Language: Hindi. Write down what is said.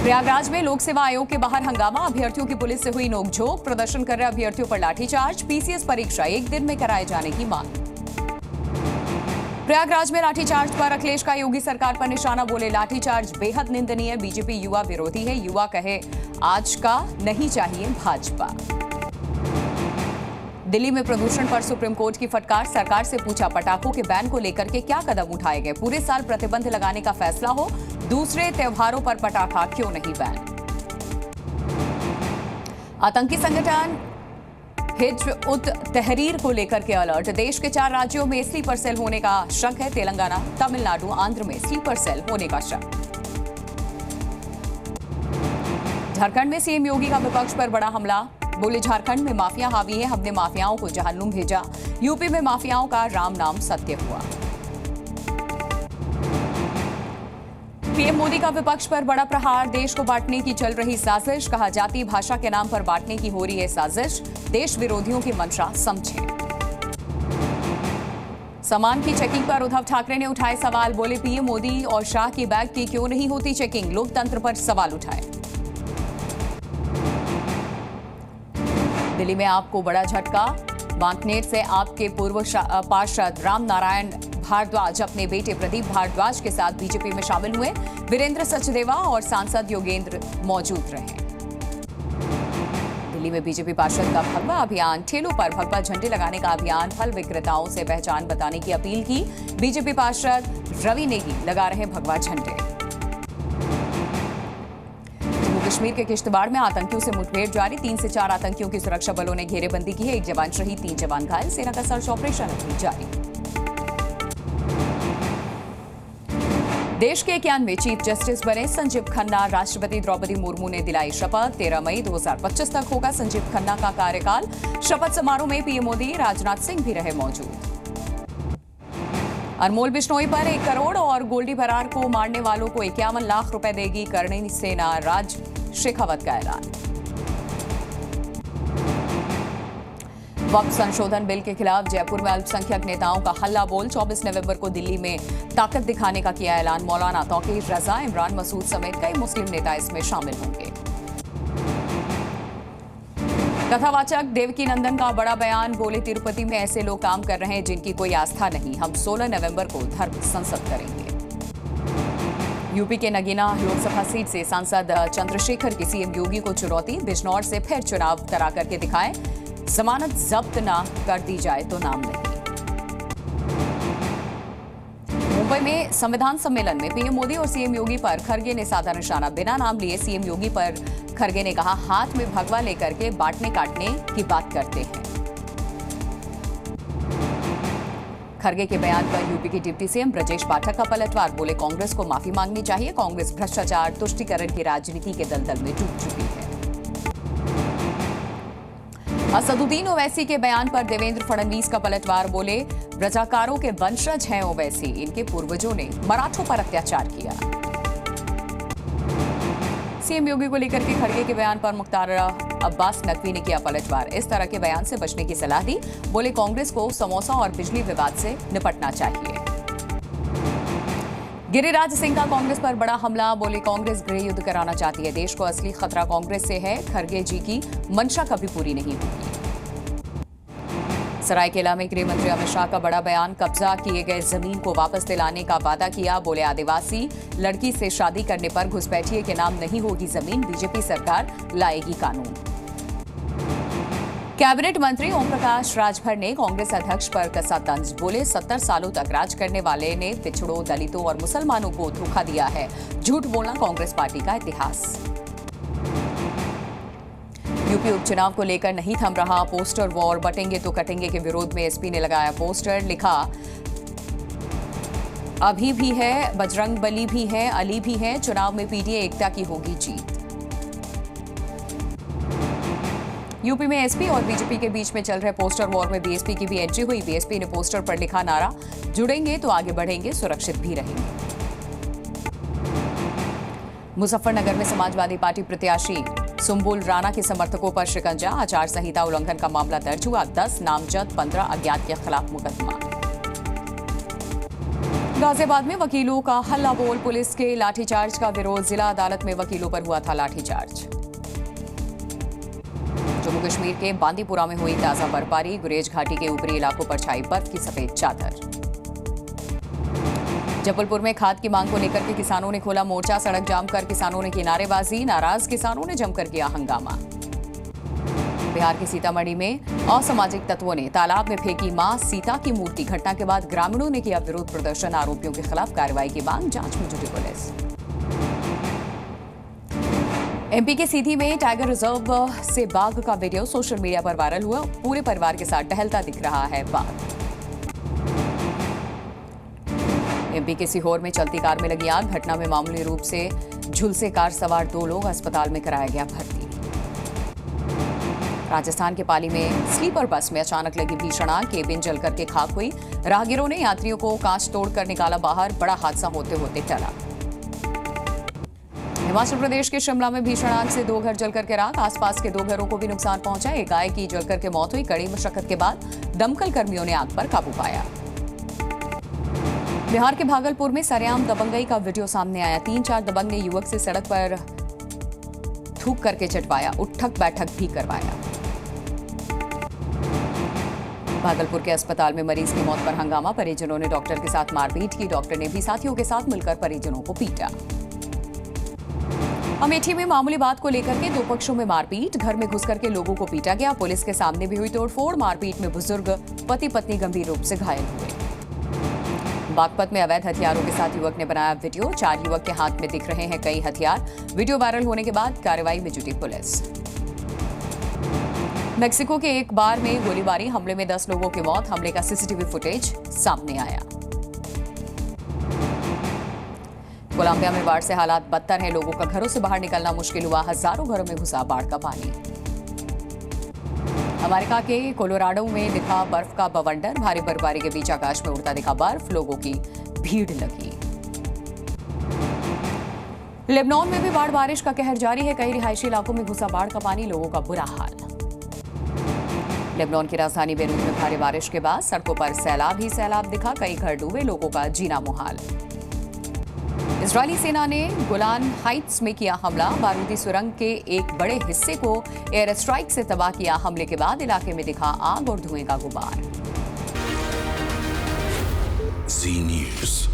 प्रयागराज में लोक सेवा आयोग के बाहर हंगामा, अभ्यर्थियों की पुलिस से हुई नोकझोंक, प्रदर्शन कर रहे अभ्यर्थियों पर लाठीचार्ज, पीसीएस परीक्षा एक दिन में कराए जाने की मांग। प्रयागराज में लाठीचार्ज पर अखिलेश का योगी सरकार पर निशाना, बोले लाठीचार्ज बेहद निंदनीय, बीजेपी युवा विरोधी है, युवा कहे आज का नहीं चाहिए भाजपा। दिल्ली में प्रदूषण पर सुप्रीम कोर्ट की फटकार, सरकार से पूछा पटाखों के बैन को लेकर के क्या कदम उठाए गए, पूरे साल प्रतिबंध लगाने का फैसला हो, दूसरे त्योहारों पर पटाखा क्यों नहीं बैन। आतंकी संगठन हिज्ब उत तहरीर को लेकर के अलर्ट, देश के 4 राज्यों में स्लीपर सेल होने का शक है, तेलंगाना, तमिलनाडु, आंध्र में स्लीपर सेल होने का शक। झारखंड में सीएम योगी का विपक्ष पर बड़ा हमला, बोले झारखंड में माफिया हावी है, हमने माफियाओं को जहन्नुम भेजा, यूपी में माफियाओं का राम नाम सत्य हुआ। पीएम मोदी का विपक्ष पर बड़ा प्रहार, देश को बांटने की चल रही साजिश, कहा जाति भाषा के नाम पर बांटने की हो रही है साजिश, देश विरोधियों की मंशा समझें। सामान की चेकिंग पर उद्धव ठाकरे ने उठाए सवाल, बोले पीएम मोदी और शाह की बैग की क्यों नहीं होती चेकिंग, लोकतंत्र पर सवाल उठाए। दिल्ली में आपको बड़ा झटका, बांकनेर से आपके पूर्व पार्षद राम नारायण भारद्वाज अपने बेटे प्रदीप भारद्वाज के साथ बीजेपी में शामिल हुए, वीरेंद्र सचदेवा और सांसद योगेंद्र मौजूद रहे। दिल्ली में बीजेपी पार्षद का भगवा अभियान, ठेलों पर भगवा झंडे लगाने का अभियान, फल विक्रेताओं से पहचान बताने की अपील की, बीजेपी पार्षद रवि नेगी लगा रहे भगवा झंडे। कश्मीर के किश्तवाड़ में आतंकियों से मुठभेड़ जारी, 3 से 4 आतंकियों की सुरक्षा बलों ने घेरेबंदी की है, 1 जवान शहीद, 3 जवान घायल, सेना का सर्च ऑपरेशन अभी जारी। देश के 91वें चीफ जस्टिस बने संजीव खन्ना, राष्ट्रपति द्रौपदी मुर्मू ने दिलाई शपथ, 13 मई 2025 तक होगा संजीव खन्ना का कार्यकाल। शपथ समारोह में पीएम मोदी, राजनाथ सिंह भी रहे मौजूद। अनमोल बिश्नोई पर 1 करोड़ और गोल्डी बरार को मारने वालों को 51 लाख रुपए देगी करणी सेना, राज शेखावत का ऐलान। वक्फ संशोधन बिल के खिलाफ जयपुर में अल्पसंख्यक नेताओं का हल्ला बोल, 24 नवंबर को दिल्ली में ताकत दिखाने का किया ऐलान, मौलाना तौकीर रजा, इमरान मसूद समेत कई मुस्लिम नेता इसमें शामिल होंगे। कथावाचक देवकी नंदन का बड़ा बयान, बोले तिरुपति में ऐसे लोग काम कर रहे हैं जिनकी कोई आस्था नहीं, हम 16 नवंबर को धर्म संसद करेंगे। यूपी के नगीना लोकसभा सीट से सांसद चंद्रशेखर की सीएम योगी को चुनौती, बिजनौर से फिर चुनाव करा करके दिखाएं, जमानत जब्त ना कर दी जाए तो नाम नहीं। मुंबई में संविधान सम्मेलन में पीएम मोदी और सीएम योगी पर खरगे ने साधा निशाना, बिना नाम लिए सीएम योगी पर खरगे ने कहा हाथ में भगवा लेकर के बांटने काटने की बात करते हैं। खरगे के बयान पर यूपी के डिप्टी सीएम ब्रजेश पाठक का पलटवार, बोले कांग्रेस को माफी मांगनी चाहिए, कांग्रेस भ्रष्टाचार तुष्टीकरण की राजनीति के दलदल में डूब चुकी है। असदुद्दीन ओवैसी के बयान पर देवेंद्र फडणवीस का पलटवार, बोले रजाकारों के वंशज हैं ओवैसी, इनके पूर्वजों ने मराठों पर अत्याचार किया। सीएम योगी को लेकर के खड़गे के बयान पर मुख्तार अब्बास नकवी ने किया पलटवार, इस तरह के बयान से बचने की सलाह दी, बोले कांग्रेस को समोसा और बिजली विवाद से निपटना चाहिए। गिरिराज सिंह का कांग्रेस पर बड़ा हमला, बोले कांग्रेस गृह युद्ध कराना चाहती है, देश को असली खतरा कांग्रेस से है, खरगे जी की मंशा कभी पूरी नहीं होगी। सरायकेला में गृह मंत्री अमित शाह का बड़ा बयान, कब्जा किए गए जमीन को वापस दिलाने का वादा किया, बोले आदिवासी लड़की से शादी करने पर घुसपैठिए के नाम नहीं होगी जमीन, बीजेपी सरकार लाएगी कानून। कैबिनेट मंत्री ओम प्रकाश राजभर ने कांग्रेस अध्यक्ष पर कसा तंज, बोले 70 सालों तक राज करने वाले ने पिछड़ों, दलितों और मुसलमानों को धोखा दिया है, झूठ बोलना कांग्रेस पार्टी का इतिहास। यूपी उपचुनाव को लेकर नहीं थम रहा पोस्टर वॉर, बटेंगे तो कटेंगे के विरोध में एसपी ने लगाया पोस्टर, लिखा अभी भी है, बजरंग बली भी है, अली भी है, चुनाव में पीडीए एकता की होगी जीत। यूपी में एसपी और बीजेपी के बीच में चल रहे पोस्टर वॉर में बीएसपी की भी एंट्री हुई, बीएसपी ने पोस्टर पर लिखा नारा, जुड़ेंगे तो आगे बढ़ेंगे, सुरक्षित भी रहेंगे। मुजफ्फरनगर में समाजवादी पार्टी प्रत्याशी सुम्बुल राणा के समर्थकों पर शिकंजा, आचार संहिता उल्लंघन का मामला दर्ज हुआ, 10 नामजद 15 अज्ञात के खिलाफ मुकदमा। गाजियाबाद में वकीलों का हल्ला बोल, पुलिस के लाठीचार्ज का विरोध, जिला अदालत में वकीलों पर हुआ था लाठीचार्ज। जम्मू कश्मीर के बांदीपुरा में हुई ताजा बर्फबारी, गुरेज घाटी के ऊपरी इलाकों पर छाई बर्फ की सफेद चादर। जबलपुर में खाद की मांग को लेकर के किसानों ने खोला मोर्चा, सड़क जाम कर किसानों ने की नारेबाजी, नाराज किसानों ने जमकर किया हंगामा। बिहार के सीतामढ़ी में असामाजिक तत्वों ने तालाब में फेंकी मां सीता की मूर्ति, घटना के बाद ग्रामीणों ने किया विरोध प्रदर्शन, आरोपियों के खिलाफ कार्रवाई की मांग, जांच में जुटी पुलिस। एमपी के सीधी में टाइगर रिजर्व से बाघ का वीडियो सोशल मीडिया पर वायरल हुआ, पूरे परिवार के साथ टहलता दिख रहा है बाघ। एमपी के सीहोर में चलती कार में लगी आग, घटना में मामूली रूप से झुलसे कार सवार 2 लोग, अस्पताल में कराया गया भर्ती। राजस्थान के पाली में स्लीपर बस में अचानक लगी भीषण आग, केबिन जलकर के खाक हुई, राहगीरों ने यात्रियों को कांच तोड़कर निकाला बाहर, बड़ा हादसा होते होते टला। हिमाचल प्रदेश के शिमला में भीषण आग से 2 घर जलकर के राख, आसपास के 2 घरों को भी नुकसान पहुंचा, एक गाय की जलकर के मौत हुई, कड़ी मशक्कत के बाद दमकल कर्मियों ने आग पर काबू पाया। बिहार के भागलपुर में सरेआम दबंगई का वीडियो सामने आया, 3-4 दबंग ने युवक से सड़क पर थूक करके चटवाया, उठक बैठक भी करवाया। भागलपुर के अस्पताल में मरीज की मौत पर हंगामा, परिजनों ने डॉक्टर के साथ मारपीट की, डॉक्टर ने भी साथियों के साथ मिलकर परिजनों को पीटा। अमेठी में मामूली बात को लेकर के 2 पक्षों में मारपीट, घर में घुस करके लोगों को पीटा गया, पुलिस के सामने भी हुई तोड़फोड़, मारपीट में बुजुर्ग पति पत्नी गंभीर रूप से घायल हुए। बागपत में अवैध हथियारों के साथ युवक ने बनाया वीडियो, 4 युवक के हाथ में दिख रहे हैं कई हथियार, वीडियो वायरल होने के बाद कार्रवाई में जुटी पुलिस। मेक्सिको के एक बार में गोलीबारी, हमले में 10 लोगों की मौत, हमले का सीसीटीवी फुटेज सामने आया। कोलंबिया में बाढ़ से हालात बदतर हैं, लोगों का घरों से बाहर निकलना मुश्किल हुआ, हजारों घरों में घुसा बाढ़ का पानी। अमेरिका के कोलोराडो में दिखा बर्फ का बवंडर, भारी बर्फबारी के बीच आकाश में उड़ता दिखा बर्फ, लोगों की भीड़ लगी। लेबनान में भी बाढ़ बारिश का कहर जारी है, कई रिहायशी इलाकों में घुसा बाढ़ का पानी, लोगों का बुरा हाल। लेबनान की राजधानी बेरूत में भारी बारिश के बाद सड़कों पर सैलाब ही सैलाब दिखा, कई घर डूबे, लोगों का जीना मुहाल। इजरायली सेना ने गोलान हाइट्स में किया हमला, बारूदी सुरंग के एक बड़े हिस्से को एयर स्ट्राइक से तबाह किया, हमले के बाद इलाके में दिखा आग और धुएं का गुबार। Z News।